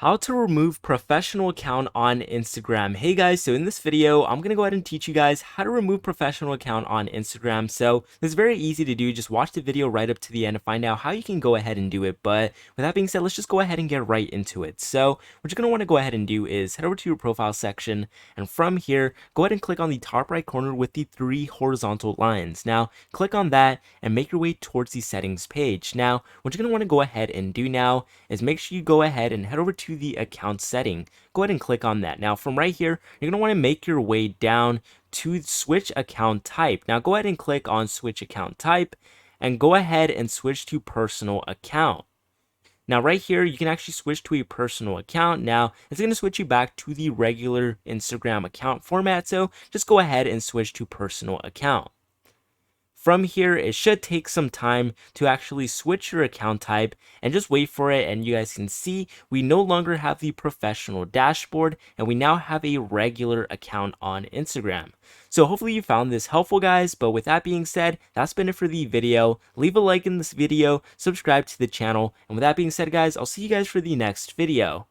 How to remove professional account on Instagram. Hey guys, so in this video, I'm going to go ahead and teach you guys how to remove professional account on Instagram. So this is very easy to do. Just watch the video right up to the end to find out how you can go ahead and do it. But with that being said, let's just go ahead and get right into it. So what you're going to want to go ahead and do is head over to your profile section. And from here, go ahead and click on the top right corner with the three horizontal lines. Now, click on that and make your way towards the settings page. Now, what you're going to want to go ahead and do now is make sure you go ahead and head over to the account setting. Go ahead and click on that. Now from right here, you're going to want to make your way down to switch account type. Now go ahead and click on switch account type and go ahead and switch to personal account. Now right here, you can actually switch to a personal account. Now it's going to switch you back to the regular Instagram account format. So just go ahead and switch to personal account. From here, it should take some time to actually switch your account type and just wait for it. And you guys can see we no longer have the professional dashboard and we now have a regular account on Instagram. So hopefully you found this helpful, guys. But with that being said, that's been it for the video. Leave a like in this video, subscribe to the channel. And with that being said, guys, I'll see you guys for the next video.